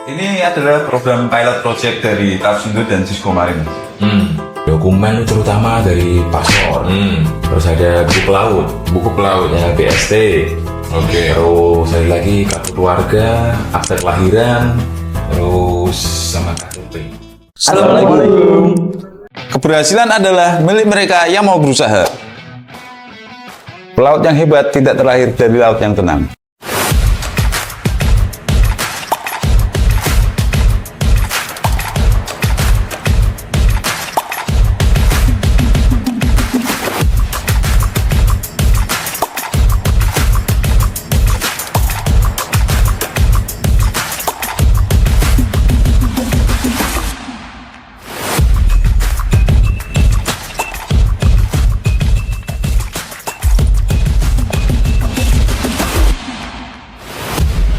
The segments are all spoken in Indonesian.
Ini adalah program pilot project dari Tafsindo dan Cisco Marine. Dokumen terutama dari paspor, terus ada buku pelaut, ya BST, terus ada lagi kartu keluarga, akte kelahiran, terus sama KTP. Assalamualaikum. Keberhasilan adalah milik mereka yang mau berusaha. Pelaut yang hebat tidak terlahir dari laut yang tenang.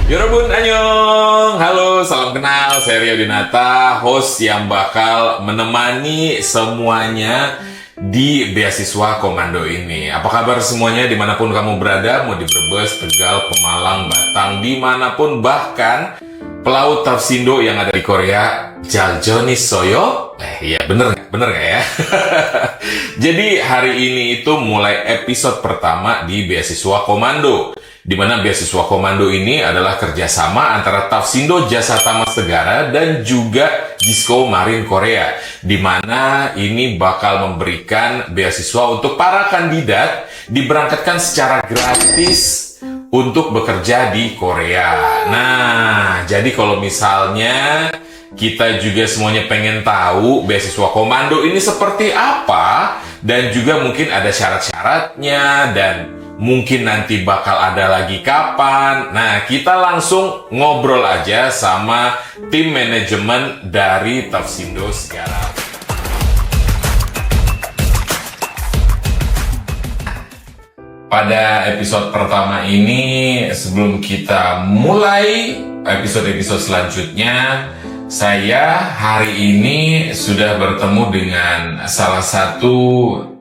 Yorobun annyeong, halo, salam kenal, saya Rio Dinata, host yang bakal menemani semuanya di beasiswa komando ini. Apa kabar semuanya dimanapun kamu berada, mau di Brebes, Tegal, Pemalang, Batang, dimanapun, bahkan pelaut Tafsindo yang ada di Korea, Jaljoni Soyo. Iya bener nggak ya? Jadi hari ini itu mulai episode pertama di beasiswa komando. Di mana beasiswa komando ini adalah kerjasama antara Tafsindo Jasa Tamas Negara dan juga Cisco Marine Korea. Di mana ini bakal memberikan beasiswa untuk para kandidat diberangkatkan secara gratis untuk bekerja di Korea. Nah, jadi kalau misalnya kita juga semuanya pengen tahu beasiswa komando ini seperti apa, dan juga mungkin ada syarat-syaratnya, dan mungkin nanti bakal ada lagi kapan. Nah, kita langsung ngobrol aja sama tim manajemen dari Tafsindo sekarang. Pada episode pertama ini, sebelum kita mulai episode-episode selanjutnya, saya hari ini sudah bertemu dengan salah satu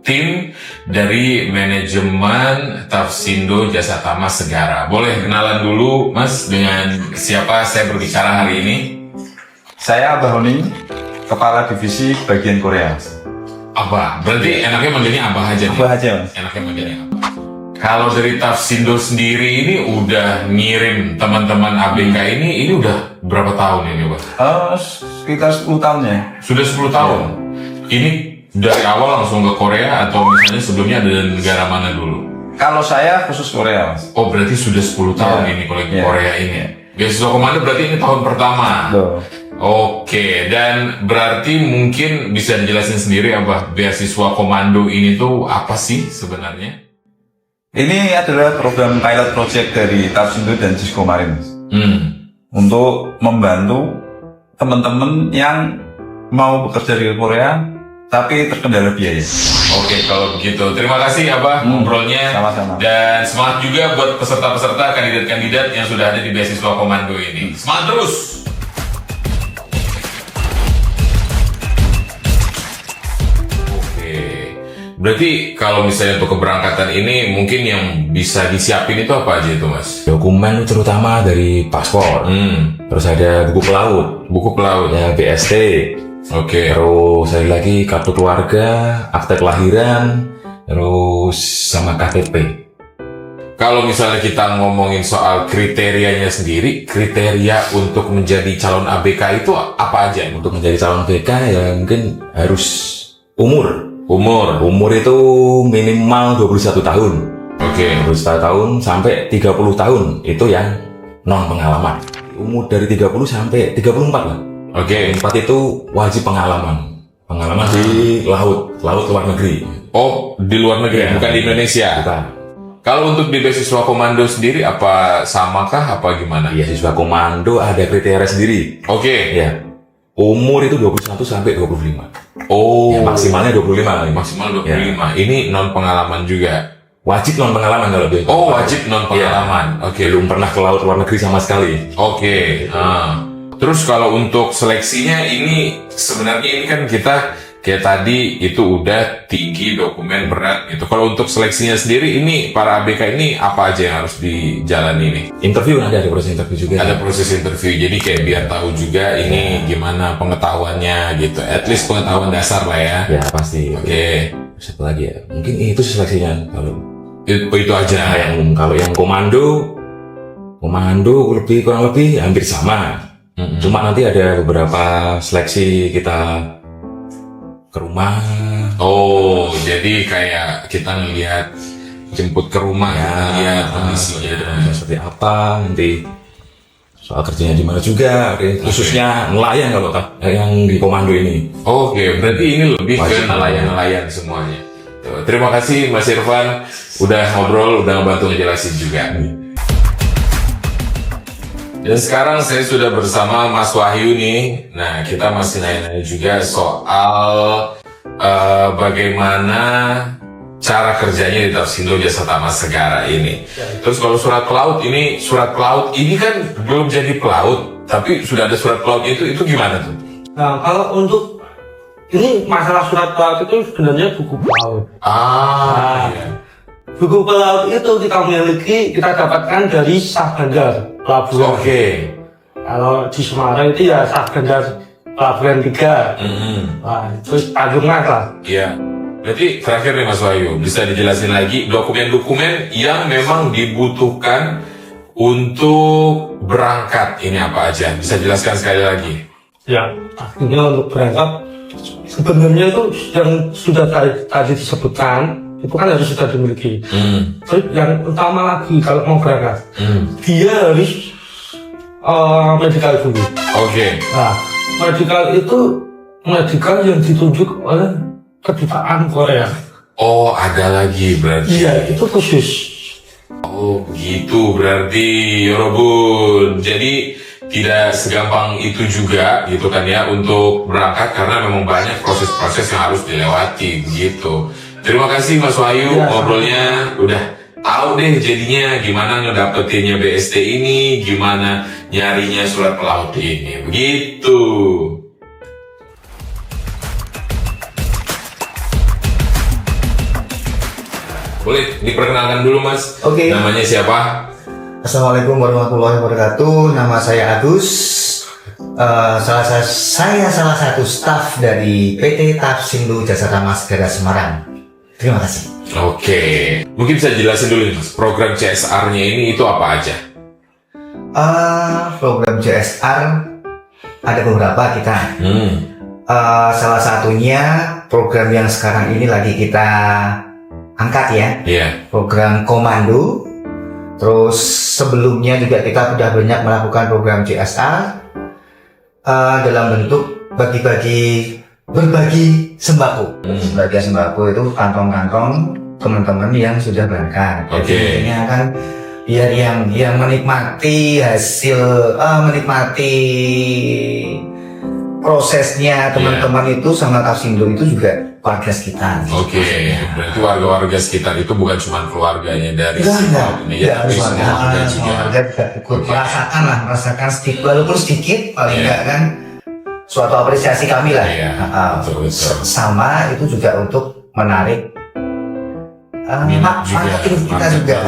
tim dari manajemen Tafsindo Jasa Tamas Negara. Boleh kenalan dulu, Mas, dengan siapa saya berbicara hari ini? Saya Abah Honi, Kepala Divisi Bagian Korea. Abah, berarti enaknya manggilnya Abah aja nih? Abah aja, Mas. Enaknya manggilnya Abah. Kalau dari Tafsindo sendiri ini udah ngirim teman-teman ABK ini udah berapa tahun ini, Pak? Sekitar 10 tahun ya. Sudah 10 tahun? Ini dari awal langsung ke Korea atau misalnya sebelumnya ada dari negara mana dulu? Kalau saya khusus Korea, Mas. Oh, berarti sudah 10 tahun Ya. ini kalau di Ya. Korea ini. Beasiswa komando berarti ini tahun pertama. Tuh. Oke, dan berarti mungkin bisa dijelasin sendiri apa beasiswa komando ini tuh apa sih sebenarnya? Ini adalah program pilot project dari Tafsindo dan Cisco Marine, Mas. Untuk membantu teman-teman yang mau bekerja di Korea tapi terkendala biaya. Oke, kalau begitu. Terima kasih Abah ngobrolnya. Sama-sama. Dan semangat juga buat peserta-peserta, kandidat-kandidat yang sudah ada di beasiswa komando ini. Semangat terus! Oke. Berarti kalau misalnya untuk keberangkatan ini mungkin yang bisa disiapin itu apa aja itu, Mas? Dokumen terutama dari paspor, terus ada buku pelaut, ya BST, Oke. terus ada lagi kartu keluarga, akte kelahiran, terus sama KTP. Kalau misalnya kita ngomongin soal kriterianya sendiri, kriteria untuk menjadi calon ABK itu apa aja? Untuk menjadi calon BK ya mungkin harus umur itu minimal 21 tahun. Oke. 21 tahun sampai 30 tahun itu yang non pengalaman. Umur dari 30 sampai 34 lah. Oke. 4 itu wajib pengalaman di laut luar negeri. Oh, di luar negeri, Ya. bukan di Indonesia. Kita Kalau untuk di beasiswa komando sendiri, apa samakah, apa gimana? beasiswa komando ada kriteria sendiri. Oke. Ya. Umur itu 21 sampai 25. Oh, Ya, maksimalnya 25. maksimal 25. Ini non pengalaman juga. Wajib non pengalaman kalau dia. Oh, wajib non pengalaman. Oke. Belum pernah ke laut luar negeri sama sekali. Oke. Terus kalau untuk seleksinya ini sebenarnya ini kan kita kayak tadi itu udah tinggi, dokumen berat gitu. Kalau untuk seleksinya sendiri ini para ABK ini apa aja yang harus dijalani nih? Interview nanti ada proses interview juga. Ada proses interview, jadi kayak biar tahu juga ini gimana pengetahuannya gitu. At least pengetahuan dasar lah ya. Ya pasti. Oke. Siapa lagi ya? Mungkin itu seleksinya kalau Itu aja. kalau yang komando kurang lebih hampir sama. Cuma nanti ada beberapa seleksi kita ke rumah. Oh, jadi kayak kita ngelihat jemput ke rumah ya, lihat kondisinya Seperti apa nanti, soal kerjanya di mana juga, khususnya nelayan kalau yang di komando ini. Oke, berarti ini lebih ke nelayan-nelayan semuanya. Tuh, terima kasih Mas Irfan udah ngobrol, udah ngebantu ngejelasin juga. Dan sekarang saya sudah bersama Mas Wahyu nih. Nah, kita masih nanya-nanya juga soal bagaimana cara kerjanya di Tafsindo Jasa Tama Segara ini. Terus kalau surat pelaut ini kan belum jadi pelaut, tapi sudah ada surat pelautnya itu gimana tuh? Nah, kalau untuk ini masalah surat pelaut itu sebenarnya buku pelaut. Iya. Buku pelaut itu kita dapatkan dari Sah Bandar Pelabuhan. Oke. Kalau di Semarang itu ya Sah Bandar Pelabuhan 3. Nah, terus Tanjung Mas lah. Iya. Berarti terakhir nih Mas Wahyu, bisa dijelasin lagi dokumen-dokumen yang memang dibutuhkan untuk berangkat ini apa aja? Bisa jelaskan sekali lagi? Ya, akhirnya untuk berangkat sebenarnya itu yang sudah tadi disebutkan itu kan harus sudah dimiliki. Terus yang utama lagi kalau mau berangkat, dia harus medical dulu. Oke. Nah, medical yang ditunjuk oleh kedutaan Korea. Oh, ada lagi berarti. Iya, itu khusus. Oh, begitu berarti, Yorobun. Jadi tidak segampang itu juga gitu kan ya untuk berangkat, karena memang banyak proses-proses yang harus dilewati gitu. Terima kasih Mas Wahyu, ngobrolnya udah tahu deh jadinya gimana ngedapetinnya BST ini, gimana nyarinya surat pelaut ini, begitu. Boleh diperkenalkan dulu Mas. Oke. Namanya siapa? Assalamualaikum warahmatullahi wabarakatuh. Nama saya Agus. Saya salah satu staf dari PT Tafsindo Jasa Tama Segara Semarang. Terima kasih. Oke, mungkin bisa jelasin dulu nih Mas, program CSR-nya ini itu apa aja? Program CSR ada beberapa kita. Salah satunya program yang sekarang ini lagi kita angkat ya. Iya. Program komando. Terus sebelumnya juga kita sudah banyak melakukan program CSR dalam bentuk berbagi sembako. Berbagi sembako itu kantong-kantong teman-teman yang sudah berangkat. Oke. Jadi kan biar yang menikmati hasil, menikmati prosesnya teman-teman itu sama Tafsindo itu juga warga sekitar. Oke, berarti warga-warga sekitar itu bukan cuma keluarganya dari ini ya, tapi semua warga juga. Warga juga ikut merasakan sedikit, walaupun sedikit paling enggak kan suatu apresiasi kami lah. Iya, betul. Sama itu juga untuk menarik marketing kita juga.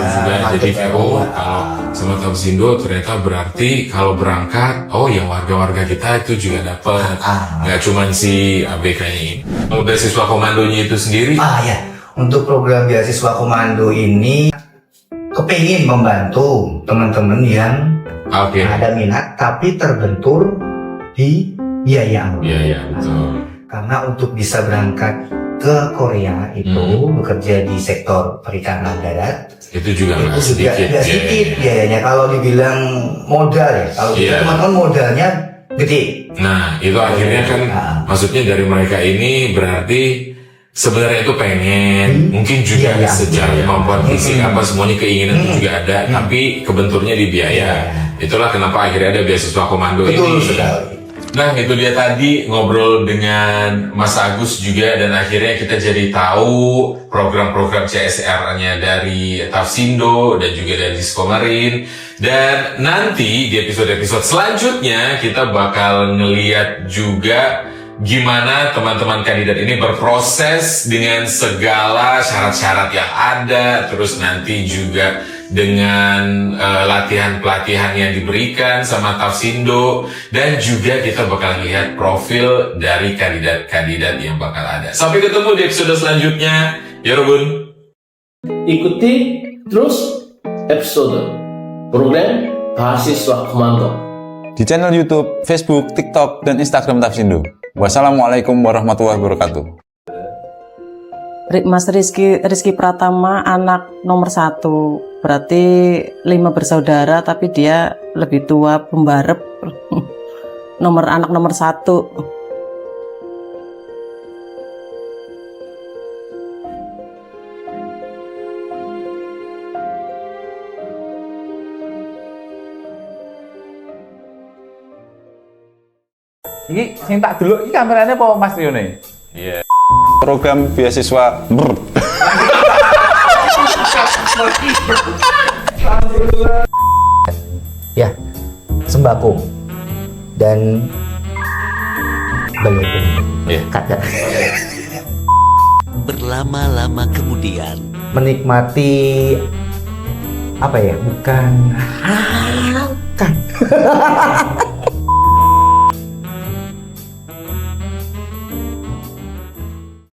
Jadi kalau sama Tafsindo ternyata berarti kalau berangkat, oh yang warga-warga kita itu juga dapat, nggak cuma si ABK-nya ini. Kalau beasiswa komandonya itu sendiri? Ya, untuk program beasiswa komando ini kepingin membantu teman-teman yang ada minat tapi terbentur di biaya. Iya, betul. Karena untuk bisa berangkat ke Korea itu bekerja di sektor perikanan darat itu juga nggak sedikit biayanya. Kalau dibilang modal ya, kalau teman-teman modalnya gede. Nah itu akhirnya kan maksudnya dari mereka ini berarti sebenarnya itu pengen mungkin juga secara kemampuan fisik apa semuanya keinginan itu juga ada, tapi kebenturnya di biaya. Itulah kenapa akhirnya ada beasiswa komando ini. Sekali. Nah itu dia tadi ngobrol dengan Mas Agus juga, dan akhirnya kita jadi tahu program-program CSR-nya dari Tafsindo dan juga dari Diskomarin. Dan nanti di episode-episode selanjutnya kita bakal ngeliat juga gimana teman-teman kandidat ini berproses dengan segala syarat-syarat yang ada, terus nanti juga dengan latihan-pelatihan yang diberikan sama Tafsindo, dan juga kita bakal lihat profil dari kandidat-kandidat yang bakal ada. Sampai ketemu di episode selanjutnya, ya Robun. Ikuti terus episode program Mahasiswa Komando Di channel YouTube, Facebook, TikTok, dan Instagram Tafsindo. Wassalamualaikum warahmatullahi wabarakatuh. Mas Rizky Pratama anak nomor 1, berarti 5 bersaudara tapi dia lebih tua, pembarep. Anak nomor 1. Ini sing tak delok iki kamerane apa Mas Rione? Iya. Program beasiswa Ya, sembako dan balik Iya. Kagak. Berlama-lama kemudian, Menikmati apa ya? Bukan.